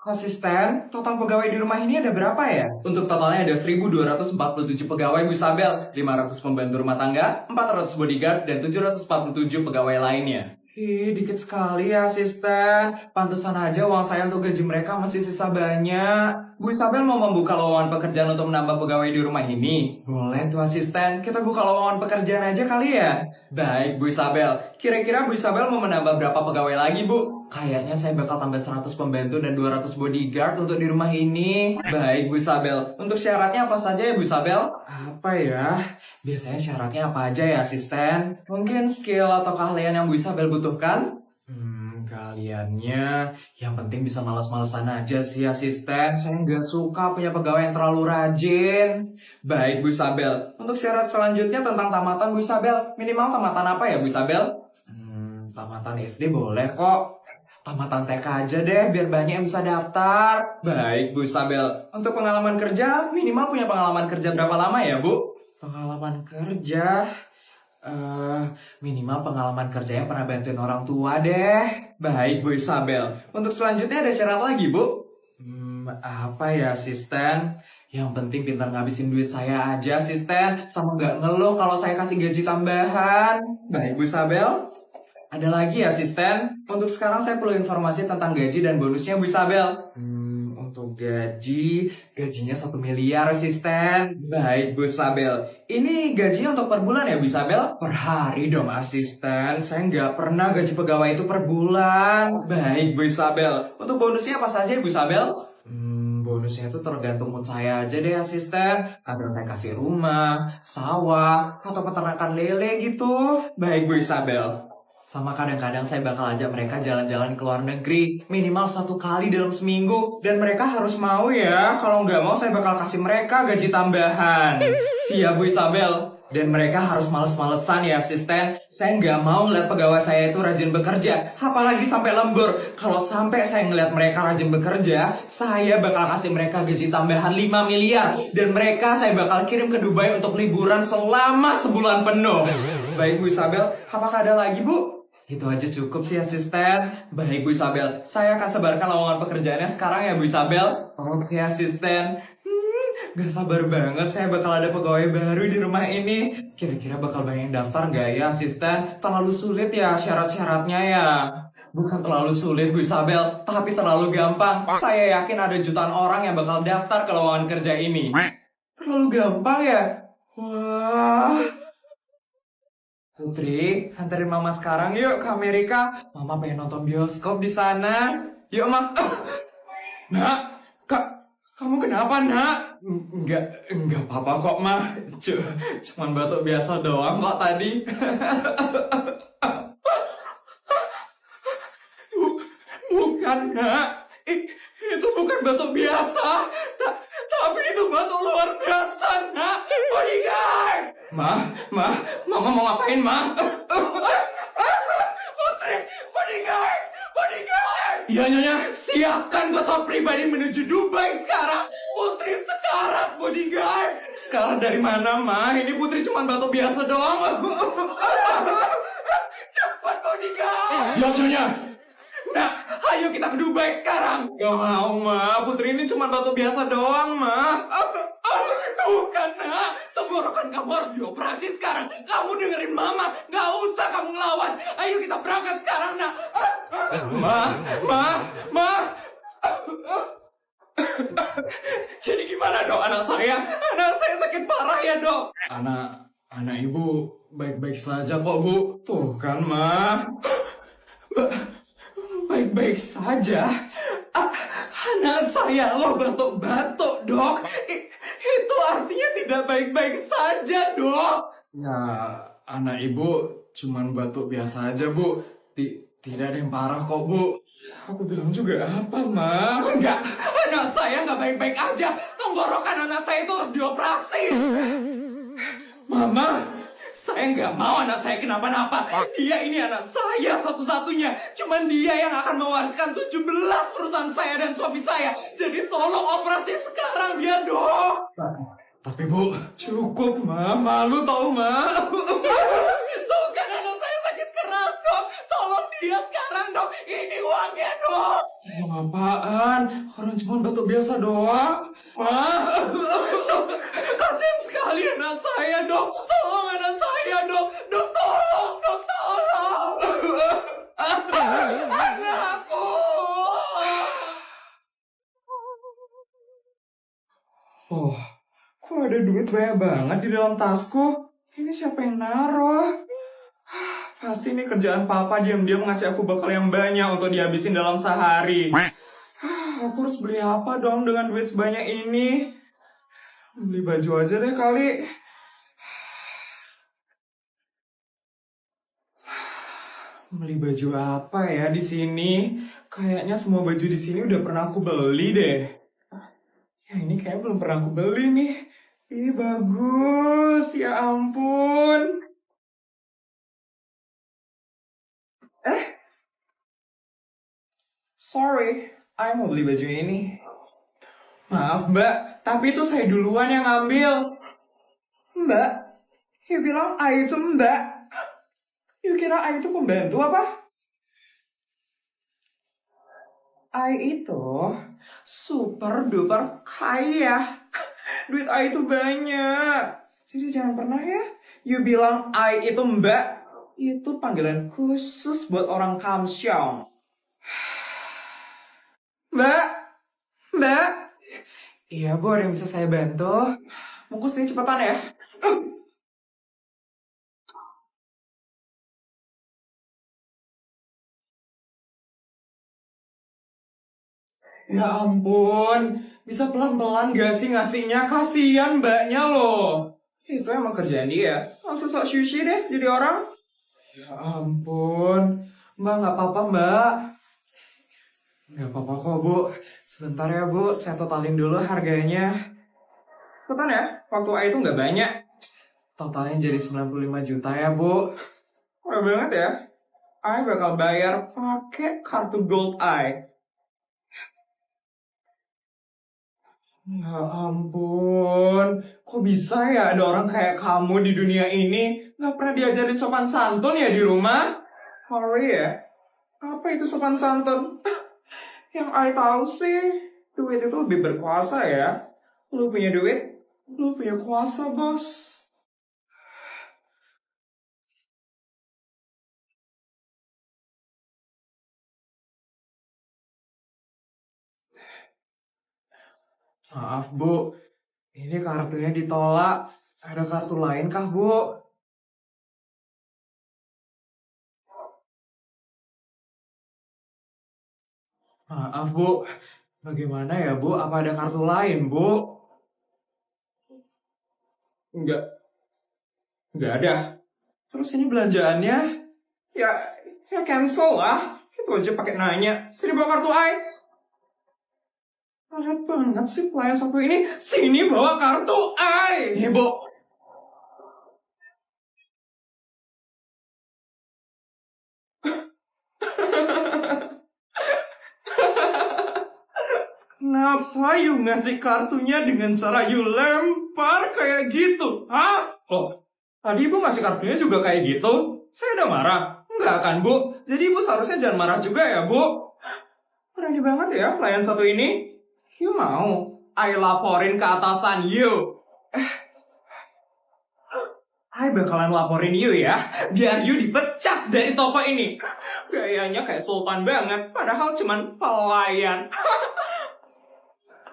Asisten, total pegawai di rumah ini ada berapa ya? Untuk totalnya ada 1.247 pegawai Bu Isabel, 500 pembantu rumah tangga, 400 bodyguard, dan 747 pegawai lainnya. Ih, dikit sekali ya asisten. Pantesan aja uang saya untuk gaji mereka masih sisa banyak. Bu Isabel mau membuka lowongan pekerjaan untuk menambah pegawai di rumah ini? Boleh tuh asisten, kita buka lowongan pekerjaan aja kali ya? Baik Bu Isabel, kira-kira Bu Isabel mau menambah berapa pegawai lagi Bu? Kayaknya saya bakal tambah 100 pembantu dan 200 bodyguard untuk di rumah ini. Baik Bu Isabel, untuk syaratnya apa saja ya Bu Isabel? Apa ya? Biasanya syaratnya apa aja ya asisten? Mungkin skill atau keahlian yang Bu Isabel butuhkan? Kaliannya yang penting bisa malas-malesan aja sih asisten. Saya nggak suka punya pegawai yang terlalu rajin. Baik Bu Isabel, untuk syarat selanjutnya tentang tamatan Bu Isabel, minimal tamatan apa ya Bu Isabel? Tamatan SD boleh kok. Tamatan TK aja deh, biar banyak yang bisa daftar. Baik Bu Isabel, untuk pengalaman kerja, minimal punya pengalaman kerja berapa lama ya Bu? Pengalaman kerja, minimal pengalaman kerjanya pernah bantuin orang tua deh. Baik Bu Isabel, untuk selanjutnya ada syarat lagi Bu? Apa ya asisten? Yang penting pintar ngabisin duit saya aja asisten, sama nggak ngeluh kalau saya kasih gaji tambahan. Baik Bu Isabel. Ada lagi asisten? Untuk sekarang saya perlu informasi tentang gaji dan bonusnya Bu Isabel. Untuk gajinya 1 miliar asisten. Baik Bu Isabel. Ini gajinya untuk per bulan ya Bu Isabel? Per hari dong asisten, saya nggak pernah gaji pegawai itu per bulan. Baik Bu Isabel. Untuk bonusnya apa saja Bu Isabel? Bonusnya itu tergantung mood saya aja deh asisten. Kadang saya kasih rumah, sawah, atau peternakan lele gitu. Baik Bu Isabel. Sama kadang-kadang saya bakal ajak mereka jalan-jalan ke luar negeri. Minimal 1 kali dalam seminggu. Dan mereka harus mau ya. Kalau nggak mau saya bakal kasih mereka gaji tambahan. Siap Bu Isabel. Dan mereka harus males-malesan ya asisten. Saya nggak mau ngeliat pegawai saya itu rajin bekerja. Apalagi sampai lembur. Kalau sampai saya ngeliat mereka rajin bekerja, saya bakal kasih mereka gaji tambahan 5 miliar. Dan mereka saya bakal kirim ke Dubai untuk liburan selama sebulan penuh. Baik Bu Isabel. Apakah ada lagi Bu? Itu aja cukup sih asisten. Baik Bu Isabel, saya akan sebarkan lowongan pekerjaannya sekarang ya Bu Isabel. Oke asisten. Gak sabar banget saya bakal ada pegawai baru di rumah ini. Kira-kira bakal banyak yang daftar gak ya asisten? Terlalu sulit ya syarat-syaratnya ya? Bukan terlalu sulit Bu Isabel, tapi terlalu gampang. Saya yakin ada jutaan orang yang bakal daftar ke lowongan kerja ini. Terlalu gampang ya? Wah. Putri, anterin mama sekarang yuk ke Amerika. Mama pengen nonton bioskop di sana. Yuk, Ma. Nak, kamu kenapa, Nak? Enggak apa-apa kok, Ma. Cuman batuk biasa doang kok tadi. Bukan, Nak. Itu bukan batuk biasa. Tapi itu batuk luar biasa, Nak. Bodyguard! Mama mau ngapain, Ma? Putri, bodyguard! Iya, Nyonya. Siapkan pesawat pribadi menuju Dubai sekarang. Putri sekarat, bodyguard. Sekarat dari mana, Ma? Ini Putri cuma batuk biasa doang. Cepat, bodyguard. Siap, Nyonya. Nah, ayo kita ke Dubai sekarang. Gak mau, Ma. Putri ini cuma batuk biasa doang, Ma. Bukan, Nak. Tenggorokan kamu harus dioperasi sekarang. Kamu dengerin Mama. Gak usah kamu ngelawan. Ayo kita berangkat sekarang, Nak. Ma. Jadi gimana, Dok, anak saya? Anak saya sakit parah ya, Dok. Anak ibu baik-baik saja kok, Bu. Tuh kan, Ma. Baik-baik saja. Anak saya loh batuk-batuk, Dok. Itu artinya tidak baik-baik saja, Dok. Ya, anak ibu cuman batuk biasa aja, Bu. Tidak ada yang parah kok, Bu. Aku bilang juga apa, Ma? Enggak, anak saya nggak baik-baik aja. Tenggorokan anak saya itu harus dioperasi. Mama, saya nggak mau anak saya kenapa-napa. Dia ini anak saya satu-satunya. Cuman dia yang akan mewariskan 17 perusahaan saya dan suami saya. Jadi tolong operasi sekarang ya, Dok. Tapi Bu, cukup, Ma. Malu tau, Ma. Tuh kan anak saya sakit keras, Dok. Tolong dia sekarang, Dok. Ini uangnya, Dok. Mau apaan? Orang cuma batuk biasa doang. Mah, kasihan sekali anak saya, dok. Tolong anak saya, dok. Dok, tolong, dok, tolong. Anakku. Oh, kok ada duit banyak banget di dalam tasku? Ini siapa yang naruh? Pasti ini kerjaan papa diam-diam ngasih aku bekal yang banyak untuk dihabisin dalam sehari. Aku harus beli apa dong dengan duit sebanyak ini? Beli baju aja deh kali. Beli baju apa ya di sini? Kayaknya semua baju di sini udah pernah aku beli deh. Ya ini kayak belum pernah aku beli nih. Ih bagus, ya ampun. Sorry, I mau beli baju ini. Maaf mbak, tapi itu saya duluan yang ngambil. Mbak, you bilang I itu mbak. You kira I itu pembantu apa? I itu super duper kaya. Duit I itu banyak. Jadi jangan pernah ya. You bilang I itu mbak. Itu panggilan khusus buat orang Kamsyong. Mbak, mbak. Iya bu, ada yang bisa saya bantu. Bungkus nih cepetan ya. Ya ampun, bisa pelan-pelan gak sih ngasihnya? Kasian mbaknya loh. Itu emang kerjaan dia. Langsung sok sushi deh jadi orang. Ya ampun, mbak nggak apa-apa mbak. Nggak apa-apa kok bu. Sebentar ya bu, saya totalin dulu harganya. Cepetan ya, waktu A itu nggak banyak. Totalnya jadi 95 juta ya bu. Murah banget ya. I bakal bayar pakai kartu Gold Eye. Ya ampun, kok bisa ya ada orang kayak kamu di dunia ini? Nggak pernah diajarin sopan santun ya di rumah? Sorry ya, apa itu sopan santun? Yang I tahu sih, duit itu lebih berkuasa ya. Lu punya duit, lu punya kuasa bos. Maaf bu, ini kartunya ditolak. Ada kartu lain kah bu? Maaf bu, bagaimana ya bu? Apa ada kartu lain bu? Enggak ada. Terus ini belanjaannya? Ya, ya cancel lah. Itu aja pakai nanya. Sini bawa kartu I. Lihat banget sih pelayan satu ini. Sini bawa kartu I. Nih bu. Kenapa you ngasih kartunya dengan cara you lempar kayak gitu? Hah? Loh, tadi ibu ngasih kartunya juga kayak gitu? Saya udah marah. Enggak kan, Bu? Jadi ibu seharusnya jangan marah juga ya, Bu? Berani banget ya pelayan satu ini. You mau? I laporin ke atasan you. I bakalan laporin you ya. Biar you dipecat dari toko ini. Gayanya kayak sultan banget. Padahal cuman pelayan.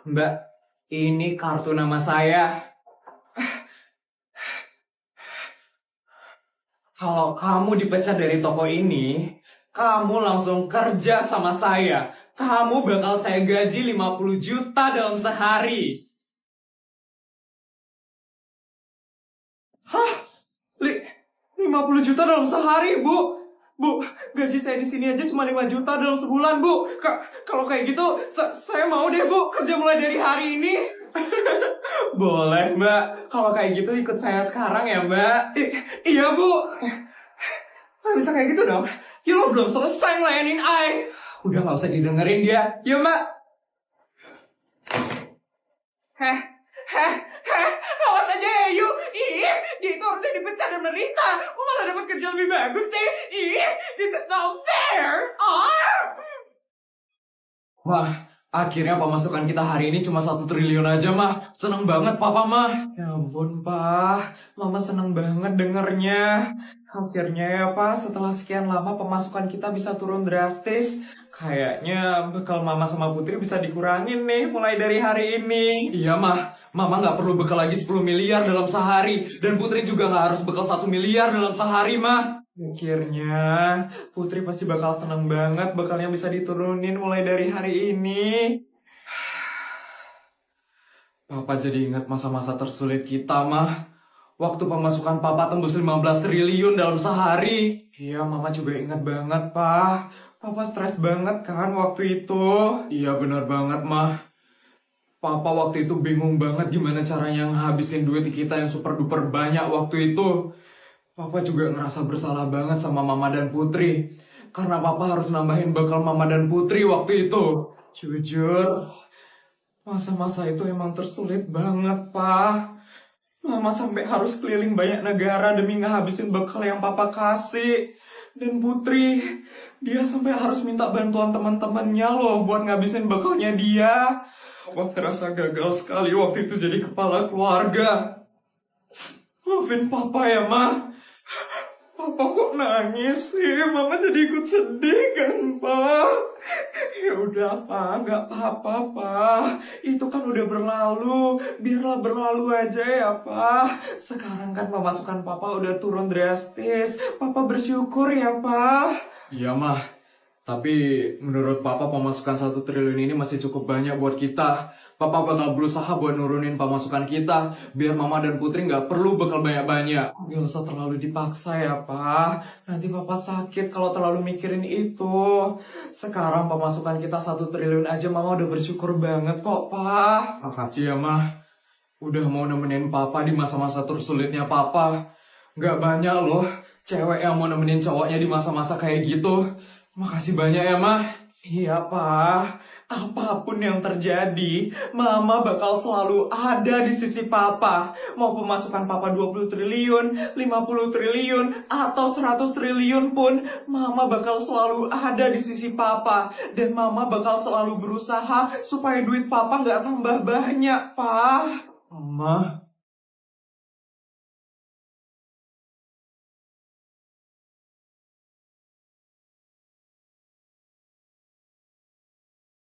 Mbak, ini kartu nama saya. Kalau kamu dipecat dari toko ini, kamu langsung kerja sama saya. Kamu bakal saya gaji 50 juta dalam sehari. Hah? 50 juta dalam sehari, Bu? Bu, gaji saya di sini aja cuma 5 juta dalam sebulan, Bu. Kalau kayak gitu, saya mau deh, Bu, kerja mulai dari hari ini. Boleh, Mbak. Kalau kayak gitu ikut saya sekarang ya, Mbak. Iya, Bu. Nggak bisa kayak gitu dong. Ya lo belum selesai ngelayanin I. Udah gak usah didengerin dia. Ya, Mbak. Awas aja ya, Yu. Ih, dia itu harusnya dipecat dan menderita. Kok malah dapat kerja lebih bagus sih? Ih, this is not fair. Wah, akhirnya pemasukan kita hari ini cuma 1 triliun aja, Mah. Seneng banget, Papa, Mah. Ya ampun, Pak. Mama seneng banget dengernya. Akhirnya ya, Pak, setelah sekian lama pemasukan kita bisa turun drastis. Kayaknya bekal Mama sama Putri bisa dikurangin nih mulai dari hari ini. Iya, Mah. Mama nggak perlu bekal lagi 10 miliar dalam sehari. Dan Putri juga nggak harus bekal 1 miliar dalam sehari, Mah. Akhirnya, Putri pasti bakal seneng banget bekalnya bisa diturunin mulai dari hari ini. Papa jadi ingat masa-masa tersulit kita, Mah. Waktu pemasukan Papa tembus 15 triliun dalam sehari. Iya, Mama juga ingat banget, Pak. Papa stres banget kan waktu itu. Iya, benar banget, Mah. Papa waktu itu bingung banget gimana caranya ngabisin duit kita yang super duper banyak waktu itu. Papa juga ngerasa bersalah banget sama Mama dan Putri. Karena Papa harus nambahin bekal Mama dan Putri waktu itu. Jujur, masa-masa itu emang tersulit banget, Pak. Mama sampai harus keliling banyak negara demi ngehabisin bekal yang Papa kasih. Dan Putri, dia sampai harus minta bantuan teman-temannya loh buat ngabisin bekalnya dia. Wah, terasa gagal sekali waktu itu jadi kepala keluarga. Maafin Papa ya, Ma. Papa kok nangis sih? Mama jadi ikut sedih kan, Pak? Ya udah, Pak, nggak apa-apa, Pak. Itu kan udah berlalu. Biarlah berlalu aja ya, Pak. Sekarang kan pemasukan Papa udah turun drastis. Papa bersyukur ya, Pak. Iya, Mah. Tapi menurut Papa pemasukan 1 triliun ini masih cukup banyak buat kita. Papa bakal berusaha buat nurunin pemasukan kita. Biar Mama dan Putri nggak perlu bakal banyak-banyak. Gak usah terlalu dipaksa ya, Pak. Nanti Papa sakit kalau terlalu mikirin itu. Sekarang pemasukan kita 1 triliun aja Mama udah bersyukur banget kok, Pak. Makasih ya, Mah. Udah mau nemenin Papa di masa-masa tersulitnya Papa. Nggak banyak loh cewek yang mau nemenin cowoknya di masa-masa kayak gitu. Makasih banyak ya, Mah. Iya, Pak. Apapun yang terjadi, Mama bakal selalu ada di sisi Papa. Mau pemasukan Papa 20 triliun, 50 triliun, atau 100 triliun pun, Mama bakal selalu ada di sisi Papa. Dan Mama bakal selalu berusaha supaya duit Papa nggak tambah banyak, Pak. Mama,